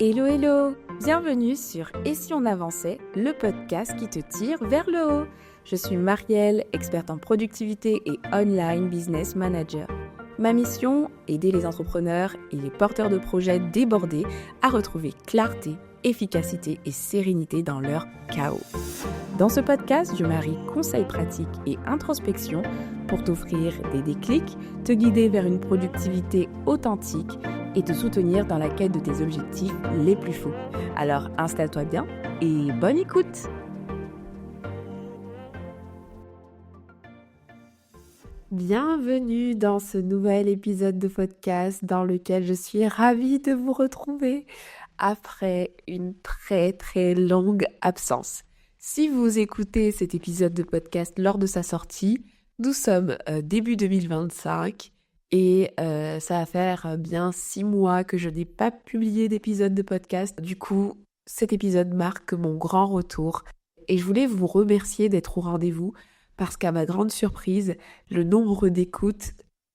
Hello hello, bienvenue sur Et si on avançait, le podcast qui te tire vers le haut. Je suis Marielle, experte en productivité et online business manager. Ma mission, aider les entrepreneurs et les porteurs de projets débordés à retrouver clarté, efficacité et sérénité dans leur chaos. Dans ce podcast, je marie conseils pratiques et introspection pour t'offrir des déclics, te guider vers une productivité authentique et te soutenir dans la quête de tes objectifs les plus fous. Alors installe-toi bien et bonne écoute! Bienvenue dans ce nouvel épisode de podcast dans lequel je suis ravie de vous retrouver après une très longue absence. Si vous écoutez cet épisode de podcast lors de sa sortie, nous sommes début 2025 et ça va faire bien 6 mois que je n'ai pas publié d'épisode de podcast. Du coup, cet épisode marque mon grand retour et je voulais vous remercier d'être au rendez-vous parce qu'à ma grande surprise, le nombre d'écoutes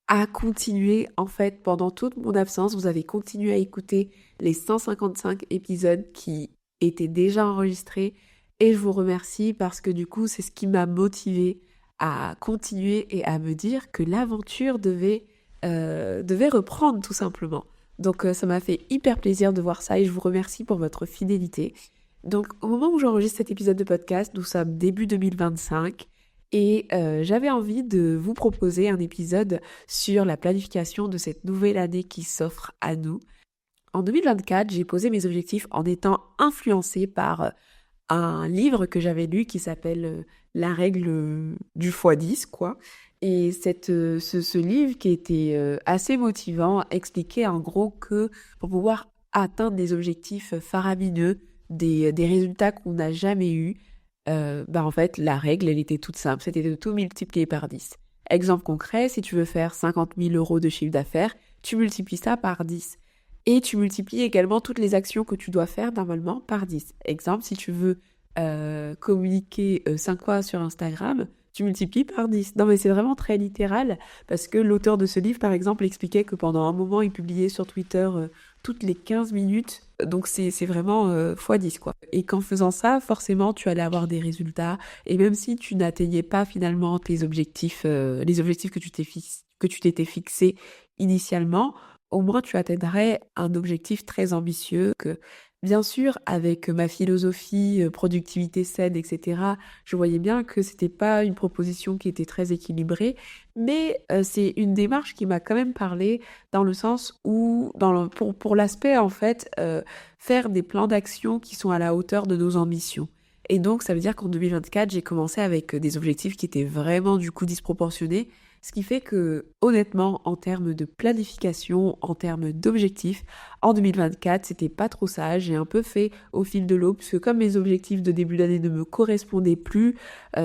a continué. En fait, pendant toute mon absence, vous avez continué à écouter les 155 épisodes qui étaient déjà enregistrés. Et je vous remercie parce que du coup, c'est ce qui m'a motivée à continuer et à me dire que l'aventure devait reprendre tout simplement. Donc ça m'a fait hyper plaisir de voir ça et je vous remercie pour votre fidélité. Donc au moment où j'enregistre cet épisode de podcast, nous sommes début 2025 et j'avais envie de vous proposer un épisode sur la planification de cette nouvelle année qui s'offre à nous. En 2024, j'ai posé mes objectifs en étant influencée par un livre que j'avais lu qui s'appelle La règle du x10, quoi. Et ce livre qui était assez motivant expliquait en gros que pour pouvoir atteindre des objectifs faramineux, des résultats qu'on n'a jamais eus, en fait, la règle, elle était toute simple, c'était de tout multiplier par 10. Exemple concret, si tu veux faire 50 000 € de chiffre d'affaires, tu multiplies ça par 10. Et tu multiplies également toutes les actions que tu dois faire normalement par 10. Exemple, si tu veux communiquer 5 fois sur Instagram, tu multiplies par 10. Non mais c'est vraiment très littéral parce que l'auteur de ce livre, par exemple, expliquait que pendant un moment, il publiait sur Twitter toutes les 15 minutes. Donc c'est vraiment x10 quoi. Et qu'en faisant ça, forcément, tu allais avoir des résultats. Et même si tu n'atteignais pas finalement tes objectifs, les objectifs que tu t'étais fixé initialement, au moins tu atteindrais un objectif très ambitieux que, bien sûr, avec ma philosophie, productivité saine, etc., je voyais bien que c'était pas une proposition qui était très équilibrée, mais c'est une démarche qui m'a quand même parlé dans le sens où, pour l'aspect, en fait, faire des plans d'action qui sont à la hauteur de nos ambitions. Et donc, ça veut dire qu'en 2024, j'ai commencé avec des objectifs qui étaient vraiment, du coup, disproportionnés. Ce qui fait que, honnêtement, en termes de planification, en termes d'objectifs, en 2024, c'était pas trop ça. J'ai un peu fait au fil de l'eau, parce que comme mes objectifs de début d'année ne me correspondaient plus,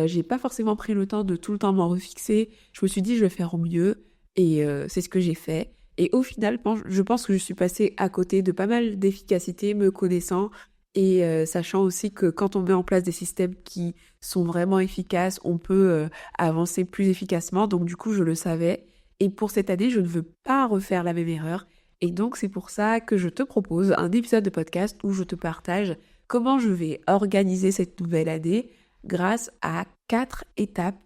j'ai pas forcément pris le temps de tout le temps m'en refixer. Je me suis dit, je vais faire au mieux, et c'est ce que j'ai fait. Et au final, je pense que je suis passée à côté de pas mal d'efficacité, me connaissant, et sachant aussi que quand on met en place des systèmes qui sont vraiment efficaces, on peut avancer plus efficacement. Donc du coup, je le savais. Et pour cette année, je ne veux pas refaire la même erreur. Et donc, c'est pour ça que je te propose un épisode de podcast où je te partage comment je vais organiser cette nouvelle année grâce à 4 étapes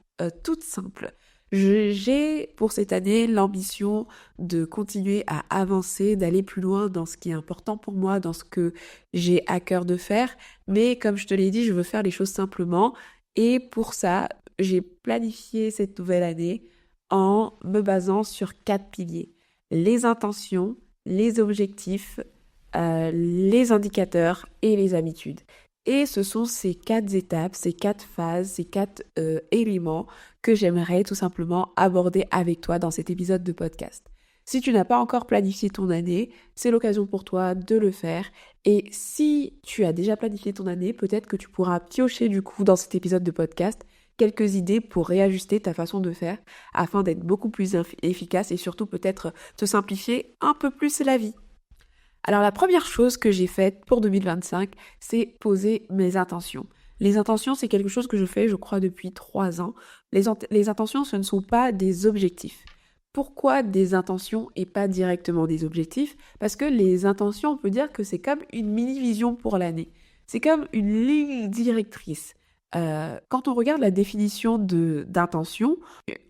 toutes simples. J'ai pour cette année l'ambition de continuer à avancer, d'aller plus loin dans ce qui est important pour moi, dans ce que j'ai à cœur de faire. Mais comme je te l'ai dit, je veux faire les choses simplement. Et pour ça, j'ai planifié cette nouvelle année en me basant sur 4 piliers. Les intentions, les objectifs, les indicateurs et les habitudes. Et ce sont ces 4 étapes, ces 4 phases, ces 4 éléments que j'aimerais tout simplement aborder avec toi dans cet épisode de podcast. Si tu n'as pas encore planifié ton année, c'est l'occasion pour toi de le faire. Et si tu as déjà planifié ton année, peut-être que tu pourras piocher du coup dans cet épisode de podcast quelques idées pour réajuster ta façon de faire afin d'être beaucoup plus efficace et surtout peut-être te simplifier un peu plus la vie. Alors la première chose que j'ai faite pour 2025, c'est poser mes intentions. Les intentions, c'est quelque chose que je fais, je crois, depuis 3 ans. Les intentions, ce ne sont pas des objectifs. Pourquoi des intentions et pas directement des objectifs? Parce que les intentions, on peut dire que c'est comme une mini-vision pour l'année. C'est comme une ligne directrice. Quand on regarde la définition d'intention,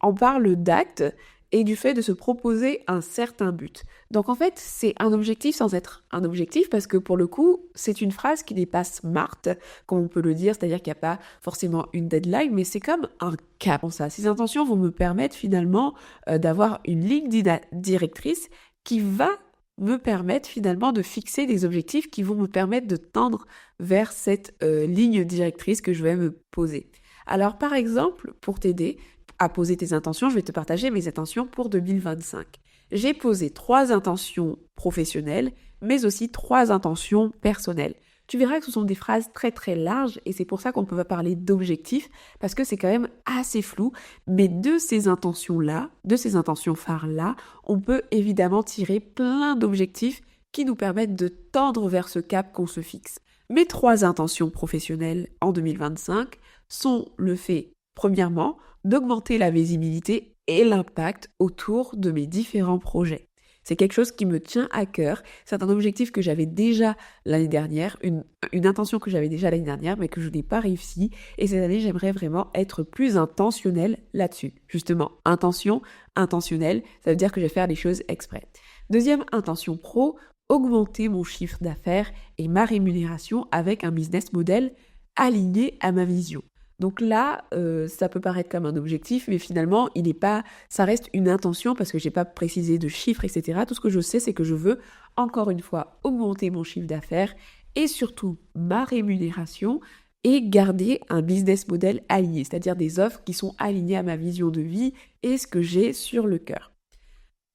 on parle d'acte et du fait de se proposer un certain but. Donc en fait, c'est un objectif sans être un objectif parce que pour le coup, c'est une phrase qui n'est pas smart, comme on peut le dire, c'est-à-dire qu'il n'y a pas forcément une deadline, mais c'est comme un cap. Bon, ça, ces intentions vont me permettre finalement d'avoir une ligne directrice qui va me permettre finalement de fixer des objectifs qui vont me permettre de tendre vers cette ligne directrice que je vais me poser. Alors par exemple, pour t'aider à poser tes intentions, je vais te partager mes intentions pour 2025. J'ai posé 3 intentions professionnelles, mais aussi 3 intentions personnelles. Tu verras que ce sont des phrases très très larges et c'est pour ça qu'on peut pas parler d'objectifs parce que c'est quand même assez flou. Mais de ces intentions-là, de ces intentions phares-là, on peut évidemment tirer plein d'objectifs qui nous permettent de tendre vers ce cap qu'on se fixe. Mes 3 intentions professionnelles en 2025 sont le fait, premièrement, d'augmenter la visibilité et l'impact autour de mes différents projets. C'est quelque chose qui me tient à cœur. C'est un objectif que j'avais déjà l'année dernière, une intention que j'avais déjà l'année dernière, mais que je n'ai pas réussi. Et cette année, j'aimerais vraiment être plus intentionnelle là-dessus. Justement, intention, intentionnelle, ça veut dire que je vais faire les choses exprès. Deuxième intention pro, augmenter mon chiffre d'affaires et ma rémunération avec un business model aligné à ma vision. Donc là, ça peut paraître comme un objectif, mais finalement, il n'est pas, ça reste une intention parce que j'ai pas précisé de chiffres, etc. Tout ce que je sais, c'est que je veux, encore une fois, augmenter mon chiffre d'affaires et surtout ma rémunération et garder un business model aligné, c'est-à-dire des offres qui sont alignées à ma vision de vie et ce que j'ai sur le cœur.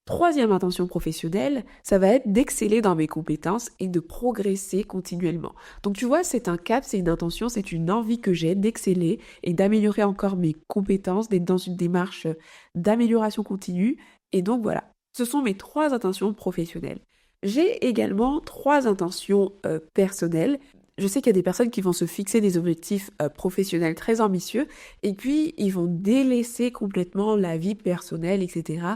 Troisième intention professionnelle, ça va être d'exceller dans mes compétences et de progresser continuellement. Donc tu vois, c'est un cap, c'est une intention, c'est une envie que j'ai d'exceller et d'améliorer encore mes compétences, d'être dans une démarche d'amélioration continue. Et donc voilà, ce sont mes 3 intentions professionnelles. J'ai également 3 intentions personnelles. Je sais qu'il y a des personnes qui vont se fixer des objectifs professionnels très ambitieux et puis ils vont délaisser complètement la vie personnelle, etc.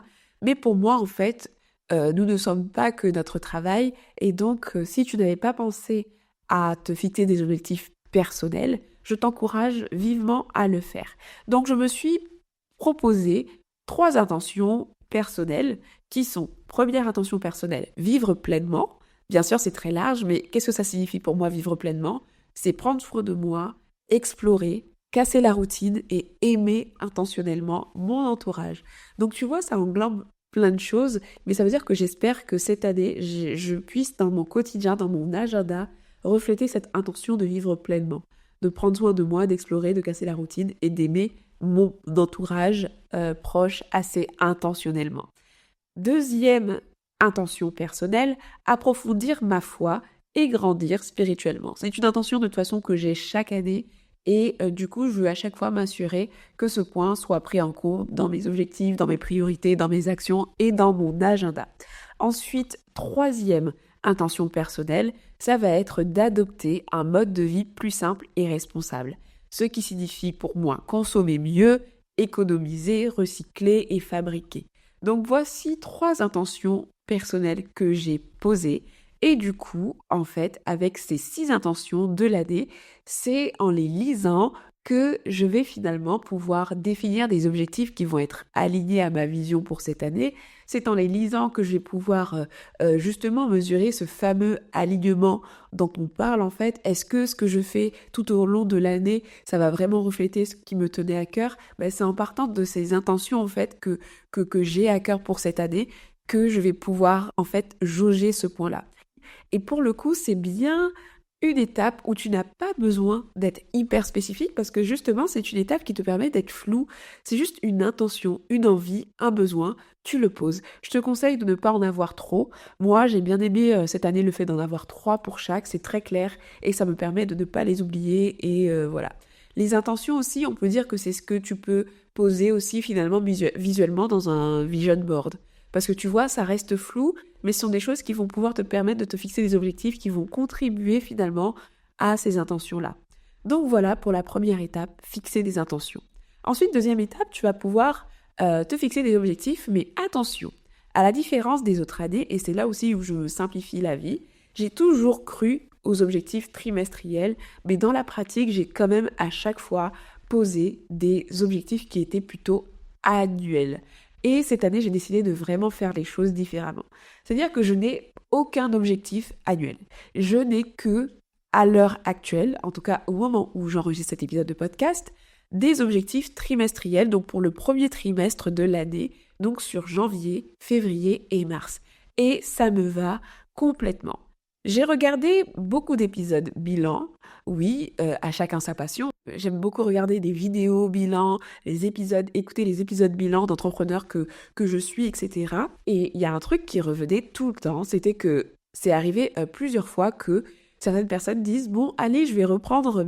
Mais pour moi, en fait, nous ne sommes pas que notre travail. Et donc, si tu n'avais pas pensé à te fixer des objectifs personnels, je t'encourage vivement à le faire. Donc, je me suis proposé 3 intentions personnelles qui sont, première intention personnelle, vivre pleinement. Bien sûr, c'est très large, mais qu'est-ce que ça signifie pour moi, vivre pleinement? C'est prendre soin de moi, explorer, casser la routine et aimer intentionnellement mon entourage. Donc tu vois, ça englobe plein de choses, mais ça veut dire que j'espère que cette année, je puisse dans mon quotidien, dans mon agenda, refléter cette intention de vivre pleinement, de prendre soin de moi, d'explorer, de casser la routine et d'aimer mon entourage proche assez intentionnellement. Deuxième intention personnelle, approfondir ma foi et grandir spirituellement. C'est une intention de toute façon que j'ai chaque année et du coup, je veux à chaque fois m'assurer que ce point soit pris en compte dans mes objectifs, dans mes priorités, dans mes actions et dans mon agenda. Ensuite, troisième intention personnelle, ça va être d'adopter un mode de vie plus simple et responsable. Ce qui signifie pour moi consommer mieux, économiser, recycler et fabriquer. Donc voici 3 intentions personnelles que j'ai posées. Et du coup, en fait, avec ces 6 intentions de l'année, c'est en les lisant que je vais finalement pouvoir définir des objectifs qui vont être alignés à ma vision pour cette année. C'est en les lisant que je vais pouvoir justement mesurer ce fameux alignement dont on parle en fait. Est-ce que ce que je fais tout au long de l'année, ça va vraiment refléter ce qui me tenait à cœur? C'est en partant de ces intentions en fait que j'ai à cœur pour cette année que je vais pouvoir en fait jauger ce point-là. Et pour le coup, c'est bien une étape où tu n'as pas besoin d'être hyper spécifique parce que justement, c'est une étape qui te permet d'être flou. C'est juste une intention, une envie, un besoin, tu le poses. Je te conseille de ne pas en avoir trop. Moi, j'ai bien aimé cette année le fait d'en avoir 3 pour chaque, c'est très clair et ça me permet de ne pas les oublier et voilà. Les intentions aussi, on peut dire que c'est ce que tu peux poser aussi finalement visuellement dans un vision board. Parce que tu vois, ça reste flou, mais ce sont des choses qui vont pouvoir te permettre de te fixer des objectifs qui vont contribuer finalement à ces intentions-là. Donc voilà pour la première étape, fixer des intentions. Ensuite, deuxième étape, tu vas pouvoir te fixer des objectifs, mais attention, à la différence des autres années, et c'est là aussi où je me simplifie la vie, j'ai toujours cru aux objectifs trimestriels, mais dans la pratique, j'ai quand même à chaque fois posé des objectifs qui étaient plutôt annuels. Et cette année, j'ai décidé de vraiment faire les choses différemment. C'est-à-dire que je n'ai aucun objectif annuel. Je n'ai que, à l'heure actuelle, en tout cas au moment où j'enregistre cet épisode de podcast, des objectifs trimestriels, donc pour le premier trimestre de l'année, donc sur janvier, février et mars. Et ça me va complètement. J'ai regardé beaucoup d'épisodes bilan, oui, à chacun sa passion. J'aime beaucoup regarder des vidéos bilan, écouter les épisodes bilan d'entrepreneurs que je suis, etc. Et il y a un truc qui revenait tout le temps, c'était que c'est arrivé plusieurs fois que certaines personnes disent bon, allez, je vais reprendre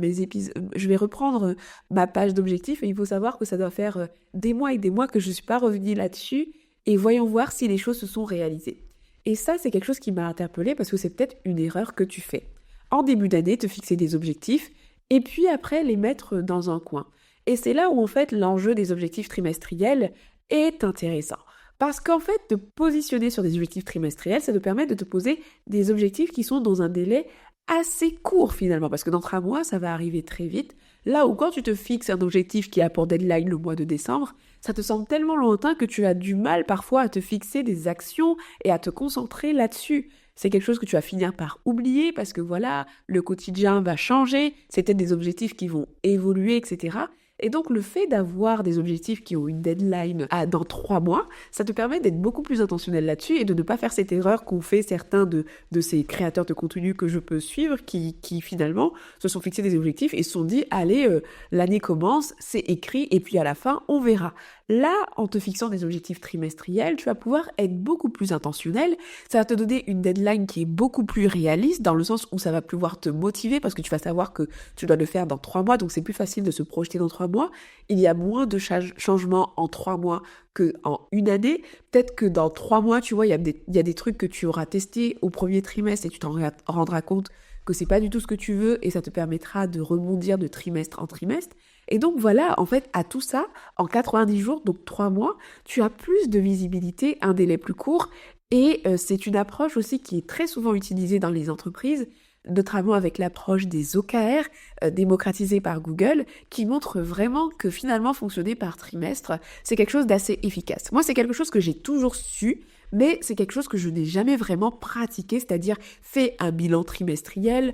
ma page d'objectifs et il faut savoir que ça doit faire des mois et des mois que je ne suis pas revenue là-dessus et voyons voir si les choses se sont réalisées. Et ça, c'est quelque chose qui m'a interpellée parce que c'est peut-être une erreur que tu fais. En début d'année, te fixer des objectifs et puis après les mettre dans un coin. Et c'est là où en fait l'enjeu des objectifs trimestriels est intéressant. Parce qu'en fait, te positionner sur des objectifs trimestriels, ça te permet de te poser des objectifs qui sont dans un délai assez court finalement, parce que dans 3 mois, ça va arriver très vite. Là où quand tu te fixes un objectif qui a pour deadline le mois de décembre, ça te semble tellement lointain que tu as du mal parfois à te fixer des actions et à te concentrer là-dessus. C'est quelque chose que tu vas finir par oublier parce que voilà, le quotidien va changer, c'est peut-être des objectifs qui vont évoluer, etc. Et donc le fait d'avoir des objectifs qui ont une deadline dans 3 mois, ça te permet d'être beaucoup plus intentionnel là-dessus et de ne pas faire cette erreur qu'ont fait certains de ces créateurs de contenu que je peux suivre qui finalement se sont fixés des objectifs et se sont dit allez, l'année commence, c'est écrit et puis à la fin on verra. Là, en te fixant des objectifs trimestriels, tu vas pouvoir être beaucoup plus intentionnel. Ça va te donner une deadline qui est beaucoup plus réaliste dans le sens où ça va pouvoir te motiver parce que tu vas savoir que tu dois le faire dans 3 mois, donc c'est plus facile de se projeter dans 3 mois. Il y a moins de changements en 3 mois qu'en une année. Peut-être que dans 3 mois, tu vois, il y a des trucs que tu auras testés au premier trimestre et tu t'en rendras compte que c'est pas du tout ce que tu veux et ça te permettra de rebondir de trimestre en trimestre. Et donc voilà, en fait, à tout ça, en 90 jours, donc 3 mois, tu as plus de visibilité, un délai plus court. Et c'est une approche aussi qui est très souvent utilisée dans les entreprises, notamment avec l'approche des OKR, démocratisée par Google, qui montre vraiment que finalement fonctionner par trimestre, c'est quelque chose d'assez efficace. Moi, c'est quelque chose que j'ai toujours su, mais c'est quelque chose que je n'ai jamais vraiment pratiqué, c'est-à-dire fait un bilan trimestriel,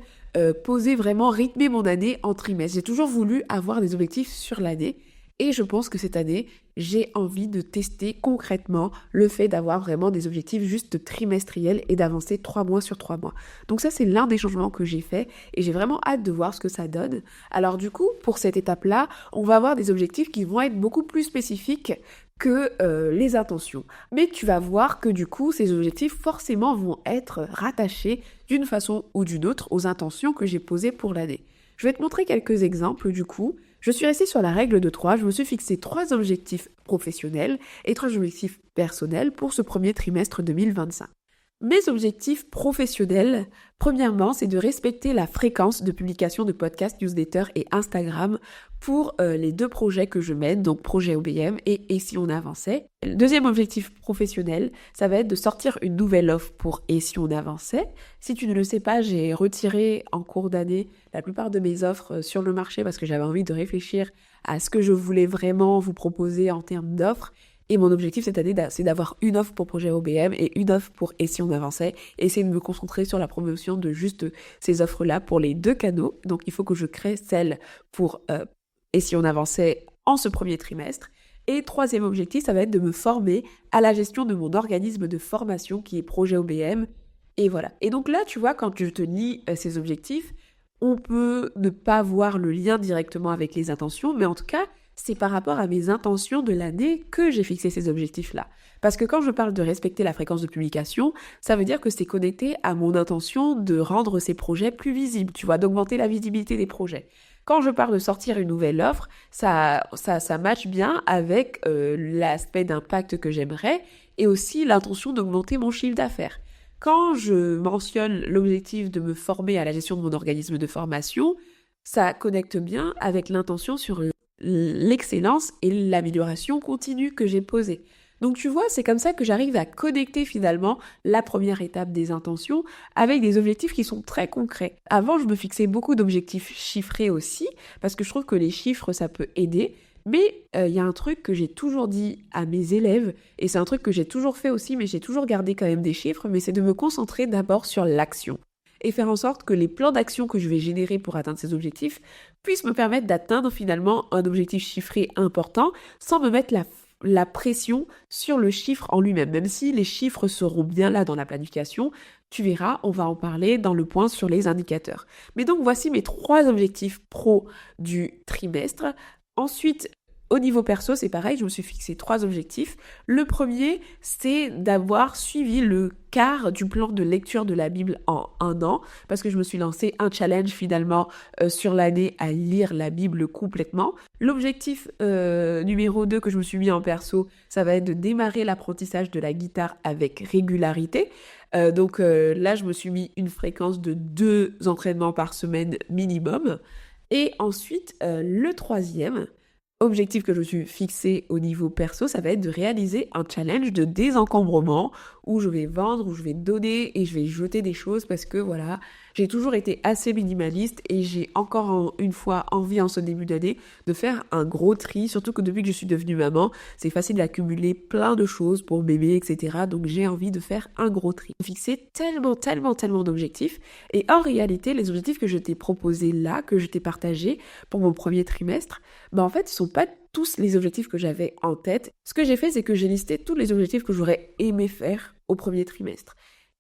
poser vraiment, rythmer mon année en trimestre. J'ai toujours voulu avoir des objectifs sur l'année et je pense que cette année, j'ai envie de tester concrètement le fait d'avoir vraiment des objectifs juste trimestriels et d'avancer 3 mois sur 3 mois. Donc ça, c'est l'un des changements que j'ai fait et j'ai vraiment hâte de voir ce que ça donne. Alors du coup, pour cette étape-là, on va avoir des objectifs qui vont être beaucoup plus spécifiques que les intentions. Mais tu vas voir que du coup, ces objectifs forcément vont être rattachés d'une façon ou d'une autre aux intentions que j'ai posées pour l'année. Je vais te montrer quelques exemples du coup. Je suis restée sur la règle de 3, je me suis fixé 3 objectifs professionnels et 3 objectifs personnels pour ce premier trimestre 2025. Mes objectifs professionnels, premièrement, c'est de respecter la fréquence de publication de podcasts, newsletters et Instagram pour les 2 projets que je mène, donc projet OBM et si on avançait. Le deuxième objectif professionnel, ça va être de sortir une nouvelle offre pour et si on avançait. Si tu ne le sais pas, j'ai retiré en cours d'année la plupart de mes offres sur le marché parce que j'avais envie de réfléchir à ce que je voulais vraiment vous proposer en termes d'offres. Et mon objectif cette année, c'est d'avoir une offre pour projet OBM et une offre pour et si on avançait. Et essayer de me concentrer sur la promotion de juste ces offres-là pour les 2 canaux. Donc il faut que je crée celle pour et si on avançait en ce premier trimestre. Et troisième objectif, ça va être de me former à la gestion de mon organisme de formation qui est projet OBM. Et voilà. Et donc là, tu vois, quand je te lis ces objectifs, on peut ne pas voir le lien directement avec les intentions, mais en tout cas, c'est par rapport à mes intentions de l'année que j'ai fixé ces objectifs-là. Parce que quand je parle de respecter la fréquence de publication, ça veut dire que c'est connecté à mon intention de rendre ces projets plus visibles, tu vois, d'augmenter la visibilité des projets. Quand je parle de sortir une nouvelle offre, ça matche bien avec l'aspect d'impact que j'aimerais et aussi l'intention d'augmenter mon chiffre d'affaires. Quand je mentionne l'objectif de me former à la gestion de mon organisme de formation, ça connecte bien avec l'intention sur l'excellence et l'amélioration continue que j'ai posée. Donc tu vois, c'est comme ça que j'arrive à connecter finalement la première étape des intentions avec des objectifs qui sont très concrets. Avant, je me fixais beaucoup d'objectifs chiffrés aussi, parce que je trouve que les chiffres, ça peut aider. Mais il y a un truc que j'ai toujours dit à mes élèves, et c'est un truc que j'ai toujours fait aussi, mais j'ai toujours gardé quand même des chiffres, mais c'est de me concentrer d'abord sur l'action. Et faire en sorte que les plans d'action que je vais générer pour atteindre ces objectifs puissent me permettre d'atteindre finalement un objectif chiffré important sans me mettre la pression sur le chiffre en lui-même. Même si les chiffres seront bien là dans la planification, tu verras, on va en parler dans le point sur les indicateurs. Mais donc voici mes 3 objectifs pro du trimestre. Ensuite, au niveau perso, c'est pareil, je me suis fixé 3 objectifs. Le premier, c'est d'avoir suivi le quart du plan de lecture de la Bible en 1 an, parce que je me suis lancé un challenge finalement sur l'année à lire la Bible complètement. L'objectif numéro 2 que je me suis mis en perso, ça va être de démarrer l'apprentissage de la guitare avec régularité. Donc là, je me suis mis une fréquence de 2 entraînements par semaine minimum. Et ensuite, le troisième objectif que je me suis fixé au niveau perso, ça va être de réaliser un challenge de désencombrement où je vais vendre, où je vais donner et je vais jeter des choses parce que voilà, j'ai toujours été assez minimaliste et j'ai encore une fois envie en ce début d'année de faire un gros tri, surtout que depuis que je suis devenue maman, c'est facile d'accumuler plein de choses pour bébé, etc. Donc j'ai envie de faire un gros tri. J'ai fixé tellement d'objectifs et en réalité, les objectifs que je t'ai proposés là, que je t'ai partagés pour mon premier trimestre, en fait, ce sont pas tous les objectifs que j'avais en tête. Ce que j'ai fait, c'est que j'ai listé tous les objectifs que j'aurais aimé faire au premier trimestre.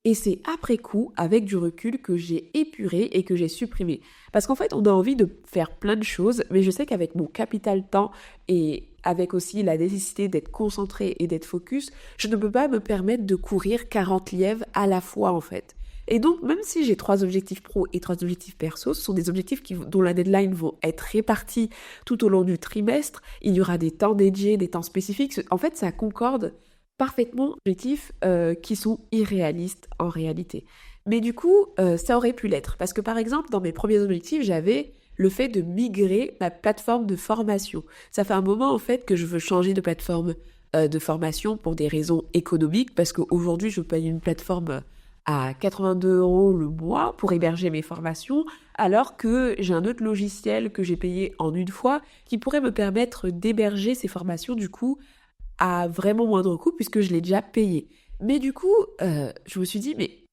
Et c'est après coup, avec du recul, que j'ai épuré et que j'ai supprimé. Parce qu'en fait, on a envie de faire plein de choses, mais je sais qu'avec mon capital temps et avec aussi la nécessité d'être concentré et d'être focus, je ne peux pas me permettre de courir 40 lièvres à la fois en fait. Et donc, même si j'ai 3 objectifs pro et 3 objectifs perso, ce sont des objectifs dont la deadline vont être répartis tout au long du trimestre. Il y aura des temps dédiés, des temps spécifiques. En fait, ça concorde parfaitement objectifs qui sont irréalistes en réalité. Mais du coup, ça aurait pu l'être. Parce que par exemple, dans mes premiers objectifs, j'avais le fait de migrer ma plateforme de formation. Ça fait un moment en fait que je veux changer de plateforme de formation pour des raisons économiques. Parce qu'aujourd'hui, je paye une plateforme à 82 € le mois pour héberger mes formations, alors que j'ai un autre logiciel que j'ai payé en une fois qui pourrait me permettre d'héberger ces formations du coup à vraiment moindre coût puisque je l'ai déjà payé. Mais du coup, je me suis dit, mais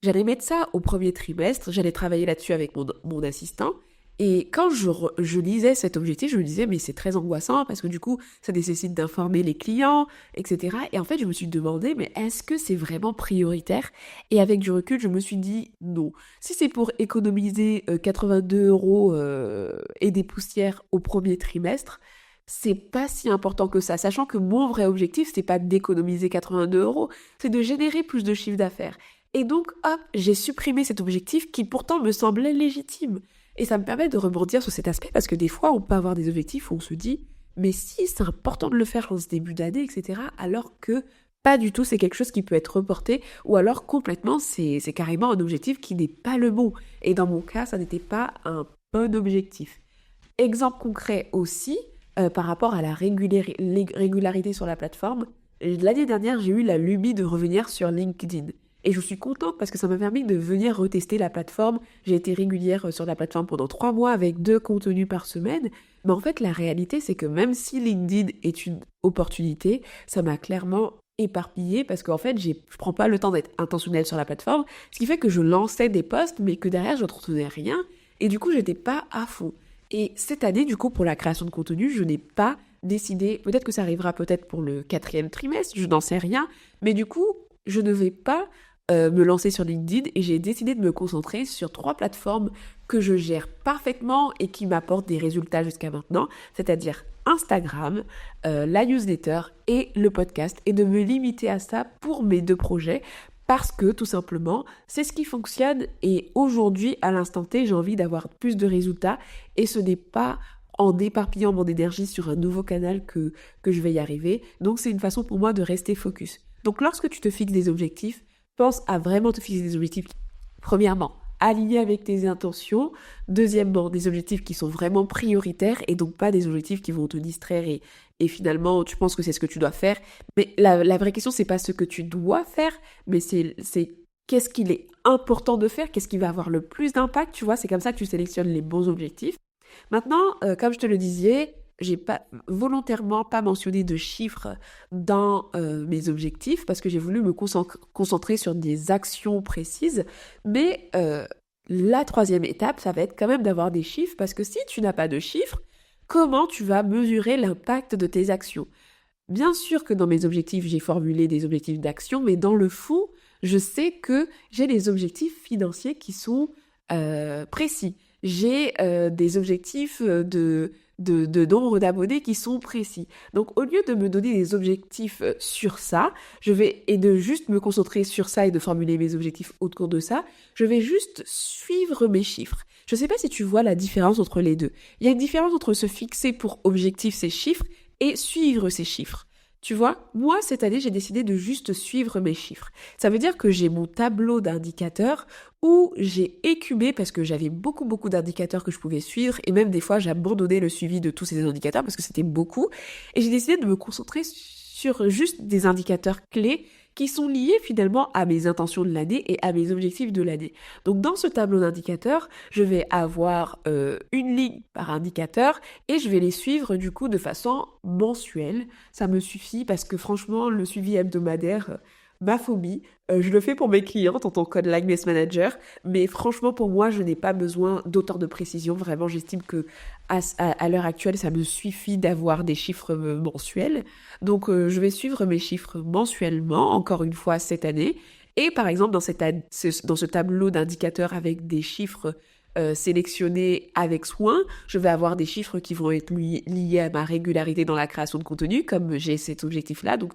j'allais mettre ça au premier trimestre, j'allais travailler là-dessus avec mon assistant. Et quand je lisais cet objectif, je me disais, mais c'est très angoissant parce que du coup, ça nécessite d'informer les clients, etc. Et en fait, je me suis demandé, mais est-ce que c'est vraiment prioritaire? Et avec du recul, je me suis dit, non. Si c'est pour économiser 82 € et des poussières au premier trimestre, c'est pas si important que ça. Sachant que mon vrai objectif, c'est pas d'économiser 82 €, c'est de générer plus de chiffre d'affaires. Et donc, hop, j'ai supprimé cet objectif qui pourtant me semblait légitime. Et ça me permet de rebondir sur cet aspect parce que des fois, on peut avoir des objectifs où on se dit « mais si, c'est important de le faire en ce début d'année, etc. » alors que pas du tout, c'est quelque chose qui peut être reporté ou alors complètement, c'est carrément un objectif qui n'est pas le bon. Et dans mon cas, ça n'était pas un bon objectif. Exemple concret aussi, par rapport à la régularité sur la plateforme, l'année dernière, j'ai eu la lubie de revenir sur LinkedIn. Et je suis contente parce que ça m'a permis de venir retester la plateforme. J'ai été régulière sur la plateforme pendant 3 mois avec 2 contenus par semaine. Mais en fait, la réalité, c'est que même si LinkedIn est une opportunité, ça m'a clairement éparpillée parce qu'en fait, je prends pas le temps d'être intentionnelle sur la plateforme. Ce qui fait que je lançais des posts, mais que derrière, je ne retrouvais rien. Et du coup, j'étais pas à fond. Et cette année, du coup, pour la création de contenu, je n'ai pas décidé, peut-être que ça arrivera peut-être pour le 4e trimestre, je n'en sais rien. Mais du coup, je ne vais pas me lancer sur LinkedIn et j'ai décidé de me concentrer sur 3 plateformes que je gère parfaitement et qui m'apportent des résultats jusqu'à maintenant, c'est-à-dire Instagram, la newsletter et le podcast, et de me limiter à ça pour mes 2 projets parce que tout simplement c'est ce qui fonctionne et aujourd'hui à l'instant T j'ai envie d'avoir plus de résultats et ce n'est pas en éparpillant mon énergie sur un nouveau canal que je vais y arriver. Donc c'est une façon pour moi de rester focus. Donc lorsque tu te fixes des objectifs, pense à vraiment te fixer des objectifs. Premièrement, alignés avec tes intentions. Deuxièmement, des objectifs qui sont vraiment prioritaires et donc pas des objectifs qui vont te distraire et finalement tu penses que c'est ce que tu dois faire. Mais la vraie question, c'est pas ce que tu dois faire, mais c'est qu'est-ce qu'il est important de faire, qu'est-ce qui va avoir le plus d'impact, tu vois, c'est comme ça que tu sélectionnes les bons objectifs. Maintenant, comme je te le disais, j'ai pas volontairement pas mentionné de chiffres dans mes objectifs parce que j'ai voulu me concentrer sur des actions précises. Mais la troisième étape, ça va être quand même d'avoir des chiffres parce que si tu n'as pas de chiffres, comment tu vas mesurer l'impact de tes actions? Bien sûr que dans mes objectifs, j'ai formulé des objectifs d'action, mais dans le fond, je sais que j'ai des objectifs financiers qui sont précis. J'ai des objectifs de nombre d'abonnés qui sont précis. Donc, au lieu de me donner des objectifs sur ça, et de juste me concentrer sur ça et de formuler mes objectifs autour de ça, je vais juste suivre mes chiffres. Je ne sais pas si tu vois la différence entre les deux. Il y a une différence entre se fixer pour objectif ces chiffres et suivre ces chiffres. Tu vois, moi, cette année, j'ai décidé de juste suivre mes chiffres. Ça veut dire que j'ai mon tableau d'indicateurs où j'ai écumé parce que j'avais beaucoup d'indicateurs que je pouvais suivre et même des fois, j'abandonnais le suivi de tous ces indicateurs parce que c'était beaucoup. Et j'ai décidé de me concentrer sur juste des indicateurs clés qui sont liés finalement à mes intentions de l'année et à mes objectifs de l'année. Donc dans ce tableau d'indicateurs, je vais avoir une ligne par indicateur et je vais les suivre du coup de façon mensuelle. Ça me suffit parce que franchement, le suivi hebdomadaire, ma phobie. Je le fais pour mes clientes en tant que Likeness Manager, mais franchement pour moi, je n'ai pas besoin d'autant de précision. Vraiment, j'estime que à l'heure actuelle, ça me suffit d'avoir des chiffres mensuels. Donc, je vais suivre mes chiffres mensuellement, encore une fois cette année. Et par exemple, dans ce tableau d'indicateurs avec des chiffres sélectionnés avec soin, je vais avoir des chiffres qui vont être liés à ma régularité dans la création de contenu, comme j'ai cet objectif-là. Donc,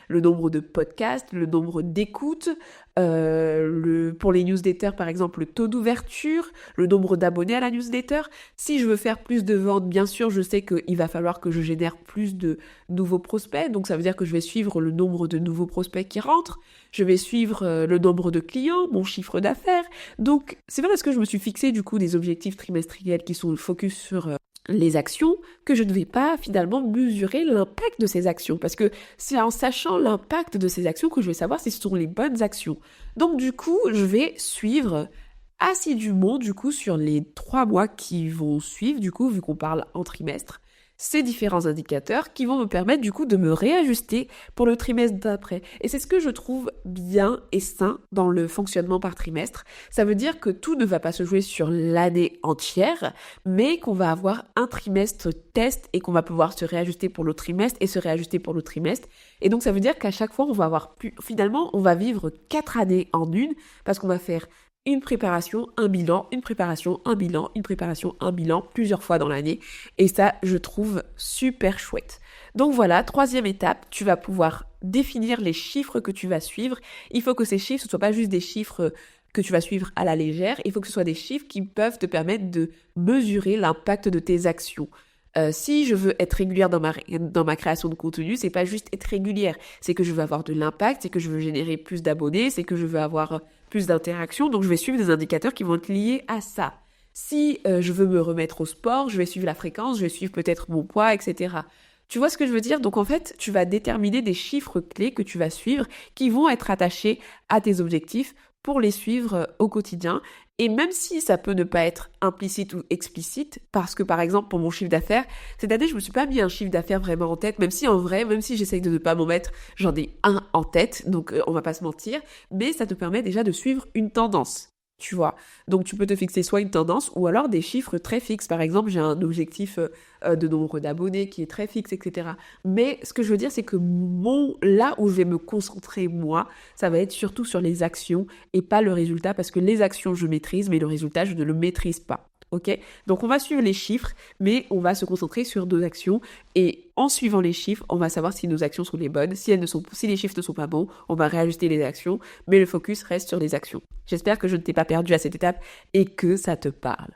le nombre de podcasts, le nombre d'écoutes, pour les newsletters, par exemple, le taux d'ouverture, le nombre d'abonnés à la newsletter. Si je veux faire plus de ventes, bien sûr, je sais qu'il va falloir que je génère plus de nouveaux prospects. Donc, ça veut dire que je vais suivre le nombre de nouveaux prospects qui rentrent. Je vais suivre le nombre de clients, mon chiffre d'affaires. Donc, c'est parce que je me suis fixé, du coup, des objectifs trimestriels qui sont focus sur les actions, que je ne vais pas finalement mesurer l'impact de ces actions. Parce que c'est en sachant l'impact de ces actions que je vais savoir si ce sont les bonnes actions. Donc du coup, je vais suivre assidûment, du coup, sur les 3 mois qui vont suivre, du coup, vu qu'on parle en trimestre, ces différents indicateurs qui vont me permettre du coup de me réajuster pour le trimestre d'après. Et c'est ce que je trouve bien et sain dans le fonctionnement par trimestre. Ça veut dire que tout ne va pas se jouer sur l'année entière, mais qu'on va avoir un trimestre test et qu'on va pouvoir se réajuster pour l'autre trimestre et se réajuster pour l'autre trimestre. Et donc ça veut dire qu'à chaque fois, on va avoir finalement, on va vivre 4 années en une parce qu'on va faire une préparation, un bilan, une préparation, un bilan, une préparation, un bilan, plusieurs fois dans l'année. Et ça, je trouve super chouette. Donc voilà, troisième étape, tu vas pouvoir définir les chiffres que tu vas suivre. Il faut que ces chiffres, ce ne soient pas juste des chiffres que tu vas suivre à la légère. Il faut que ce soit des chiffres qui peuvent te permettre de mesurer l'impact de tes actions. Si je veux être régulière dans ma création de contenu, c'est pas juste être régulière, c'est que je veux avoir de l'impact, c'est que je veux générer plus d'abonnés, c'est que je veux avoir plus d'interactions, donc je vais suivre des indicateurs qui vont être liés à ça. Si je veux me remettre au sport, je vais suivre la fréquence, je vais suivre peut-être mon poids, etc. Tu vois ce que je veux dire? Donc en fait, tu vas déterminer des chiffres clés que tu vas suivre qui vont être attachés à tes objectifs pour les suivre au quotidien. Et même si ça peut ne pas être implicite ou explicite, parce que par exemple pour mon chiffre d'affaires, cette année je me suis pas mis un chiffre d'affaires vraiment en tête, même si en vrai, même si j'essaye de ne pas m'en mettre, j'en ai un en tête, donc on va pas se mentir, mais ça te permet déjà de suivre une tendance. Tu vois. Donc tu peux te fixer soit une tendance ou alors des chiffres très fixes. Par exemple, j'ai un objectif de nombre d'abonnés qui est très fixe, etc. Mais ce que je veux dire, c'est que là où je vais me concentrer moi, ça va être surtout sur les actions et pas le résultat parce que les actions je maîtrise, mais le résultat je ne le maîtrise pas. Ok? Donc on va suivre les chiffres, mais on va se concentrer sur 2 actions et en suivant les chiffres, on va savoir si nos actions sont les bonnes. Si les chiffres ne sont pas bons, on va réajuster les actions, mais le focus reste sur les actions. J'espère que je ne t'ai pas perdu à cette étape et que ça te parle.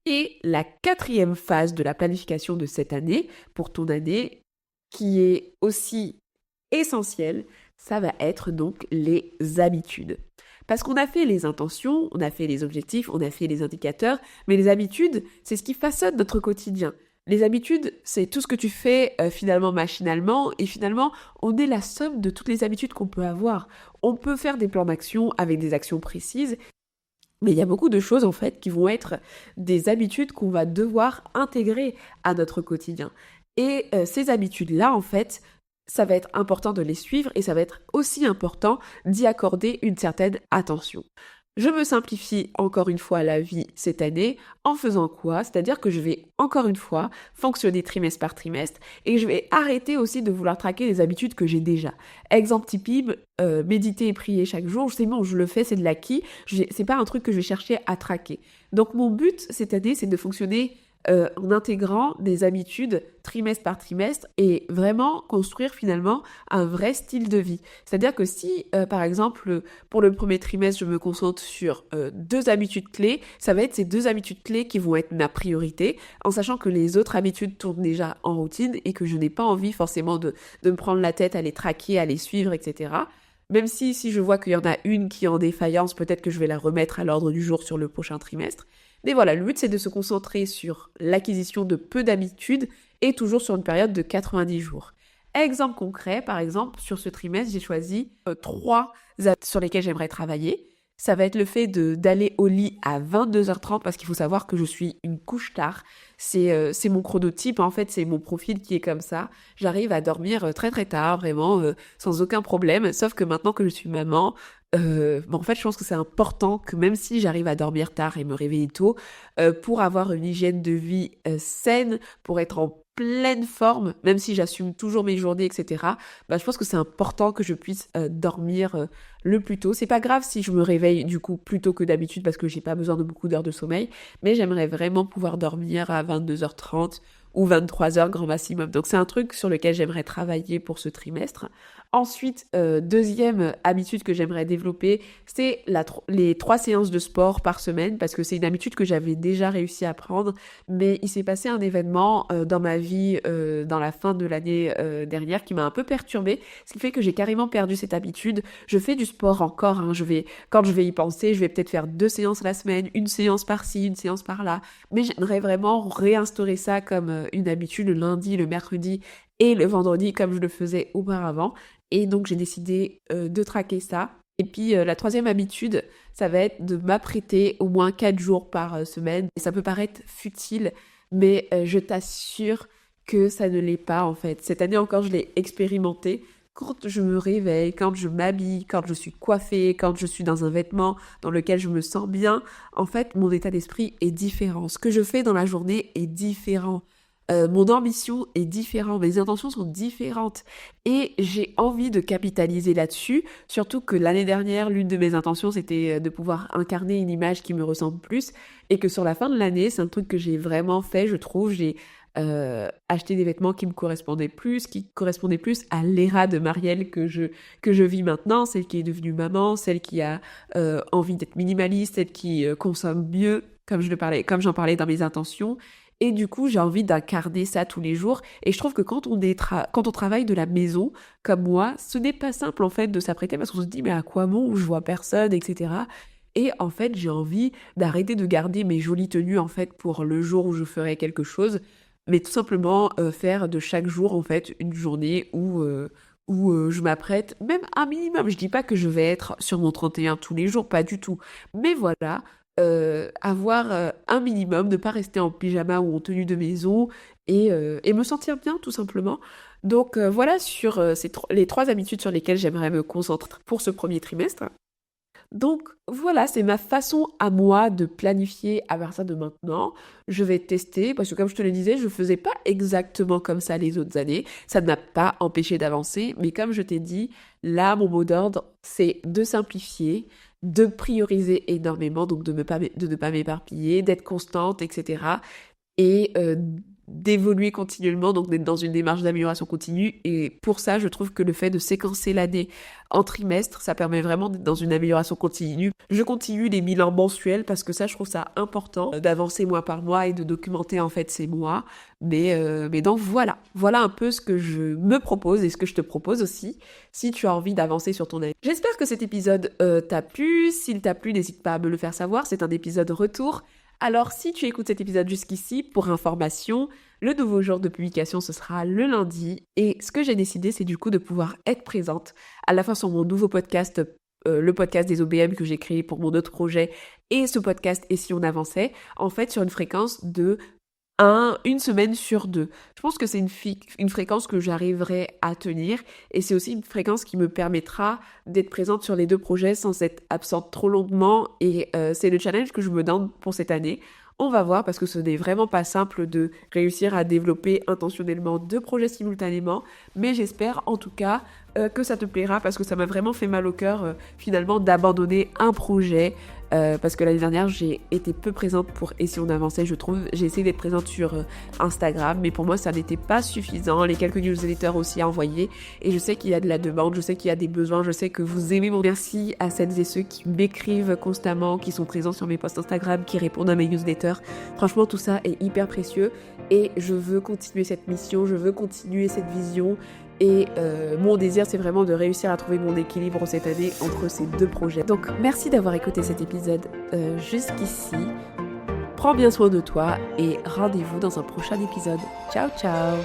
Et la 4e phase de la planification de cette année, pour ton année, qui est aussi essentielle, ça va être donc les habitudes. Parce qu'on a fait les intentions, on a fait les objectifs, on a fait les indicateurs, mais les habitudes, c'est ce qui façonne notre quotidien. Les habitudes, c'est tout ce que tu fais finalement machinalement, et finalement, on est la somme de toutes les habitudes qu'on peut avoir. On peut faire des plans d'action avec des actions précises, mais il y a beaucoup de choses en fait qui vont être des habitudes qu'on va devoir intégrer à notre quotidien. Et ces habitudes-là, en fait, ça va être important de les suivre et ça va être aussi important d'y accorder une certaine attention. Je me simplifie encore une fois la vie cette année en faisant quoi? C'est-à-dire que je vais encore une fois fonctionner trimestre par trimestre et je vais arrêter aussi de vouloir traquer les habitudes que j'ai déjà. Exemple typique, méditer et prier chaque jour, c'est bon, je le fais, c'est de l'acquis, c'est pas un truc que je vais chercher à traquer. Donc mon but cette année, c'est de fonctionner en intégrant des habitudes trimestre par trimestre et vraiment construire finalement un vrai style de vie. C'est-à-dire que si, par exemple, pour le premier trimestre, je me concentre sur 2 habitudes clés, ça va être ces 2 habitudes clés qui vont être ma priorité, en sachant que les autres habitudes tournent déjà en routine et que je n'ai pas envie forcément de me prendre la tête à les traquer, à les suivre, etc. Même si je vois qu'il y en a une qui est en défaillance, peut-être que je vais la remettre à l'ordre du jour sur le prochain trimestre. Mais voilà, le but c'est de se concentrer sur l'acquisition de peu d'habitudes et toujours sur une période de 90 jours. Exemple concret, par exemple, sur ce trimestre, j'ai choisi 3 sur lesquels j'aimerais travailler. Ça va être le fait d'aller au lit à 22h30 parce qu'il faut savoir que je suis une couche tard. C'est mon chronotype, en fait, c'est mon profil qui est comme ça. J'arrive à dormir très très tard, vraiment, sans aucun problème. Sauf que maintenant que je suis maman, en fait, je pense que c'est important que même si j'arrive à dormir tard et me réveiller tôt, pour avoir une hygiène de vie saine, pour être en pleine forme, même si j'assume toujours mes journées, etc., je pense que c'est important que je puisse dormir le plus tôt. C'est pas grave si je me réveille du coup plus tôt que d'habitude parce que j'ai pas besoin de beaucoup d'heures de sommeil, mais j'aimerais vraiment pouvoir dormir à 22h30 ou 23h grand maximum. Donc c'est un truc sur lequel j'aimerais travailler pour ce trimestre. Ensuite, deuxième habitude que j'aimerais développer, c'est les 3 séances de sport par semaine, parce que c'est une habitude que j'avais déjà réussi à prendre, mais il s'est passé un événement dans ma vie dans la fin de l'année dernière qui m'a un peu perturbée, ce qui fait que j'ai carrément perdu cette habitude. Je fais du sport encore, hein, quand je vais y penser, je vais peut-être faire 2 séances la semaine, une séance par-ci, une séance par-là, mais j'aimerais vraiment réinstaurer ça comme une habitude le lundi, le mercredi et le vendredi comme je le faisais auparavant. Et donc j'ai décidé de traquer ça. Et puis la troisième habitude, ça va être de m'apprêter au moins 4 jours par semaine. Et ça peut paraître futile, mais je t'assure que ça ne l'est pas en fait. Cette année encore, je l'ai expérimenté. Quand je me réveille, quand je m'habille, quand je suis coiffée, quand je suis dans un vêtement dans lequel je me sens bien, en fait, mon état d'esprit est différent. Ce que je fais dans la journée est différent. Mon ambition est différente, mes intentions sont différentes et j'ai envie de capitaliser là-dessus, surtout que l'année dernière, l'une de mes intentions, c'était de pouvoir incarner une image qui me ressemble plus et que sur la fin de l'année, c'est un truc que j'ai vraiment fait, je trouve, j'ai acheté des vêtements qui me correspondaient plus, qui correspondaient plus à l'ère de Marielle que je vis maintenant, celle qui est devenue maman, celle qui a envie d'être minimaliste, celle qui consomme mieux, comme j'en parlais dans mes intentions. Et du coup, j'ai envie d'incarner ça tous les jours. Et je trouve que quand on travaille de la maison, comme moi, ce n'est pas simple en fait de s'apprêter parce qu'on se dit mais à quoi bon, je vois personne, etc. Et en fait, j'ai envie d'arrêter de garder mes jolies tenues en fait pour le jour où je ferai quelque chose, mais tout simplement faire de chaque jour en fait une journée où je m'apprête, même un minimum. Je dis pas que je vais être sur mon 31 tous les jours, pas du tout. Mais voilà, avoir un minimum, ne pas rester en pyjama ou en tenue de maison et me sentir bien tout simplement. Donc voilà sur les 3 habitudes sur lesquelles j'aimerais me concentrer pour ce premier trimestre. Donc voilà, c'est ma façon à moi de planifier à partir de maintenant. Je vais tester parce que comme je te le disais, je faisais pas exactement comme ça les autres années. Ça ne m'a pas empêché d'avancer, mais comme je t'ai dit, là mon mot d'ordre, c'est de simplifier, de prioriser énormément, donc de ne pas m'éparpiller, d'être constante, etc. Et d'évoluer continuellement, donc d'être dans une démarche d'amélioration continue. Et pour ça, je trouve que le fait de séquencer l'année en trimestre, ça permet vraiment d'être dans une amélioration continue. Je continue les bilans mensuels parce que ça, je trouve ça important d'avancer mois par mois et de documenter en fait ces mois. Mais donc voilà un peu ce que je me propose et ce que je te propose aussi si tu as envie d'avancer sur ton année. J'espère que cet épisode t'a plu. S'il t'a plu, n'hésite pas à me le faire savoir. C'est un épisode retour. Alors, si tu écoutes cet épisode jusqu'ici, pour information, le nouveau jour de publication, ce sera le lundi. Et ce que j'ai décidé, c'est du coup de pouvoir être présente à la fois sur mon nouveau podcast, le podcast des OBM que j'ai créé pour mon autre projet, et ce podcast Et si on avançait, en fait, sur une fréquence de une semaine sur 2. Je pense que c'est une fréquence que j'arriverai à tenir et c'est aussi une fréquence qui me permettra d'être présente sur les 2 projets sans être absente trop longuement et c'est le challenge que je me donne pour cette année. On va voir parce que ce n'est vraiment pas simple de réussir à développer intentionnellement 2 projets simultanément, mais j'espère en tout cas que ça te plaira parce que ça m'a vraiment fait mal au cœur finalement d'abandonner un projet parce que l'année dernière j'ai été peu présente pour Et si on avançait, je trouve. J'ai essayé d'être présente sur Instagram, mais pour moi ça n'était pas suffisant, les quelques newsletters aussi à envoyer, et je sais qu'il y a de la demande, je sais qu'il y a des besoins, je sais que vous aimez mon merci à celles et ceux qui m'écrivent constamment, qui sont présents sur mes posts Instagram, qui répondent à mes newsletters. Franchement tout ça est hyper précieux et je veux continuer cette mission, je veux continuer cette vision. Et mon désir, c'est vraiment de réussir à trouver mon équilibre cette année entre ces 2 projets. Donc, merci d'avoir écouté cet épisode jusqu'ici. Prends bien soin de toi et rendez-vous dans un prochain épisode. Ciao, ciao!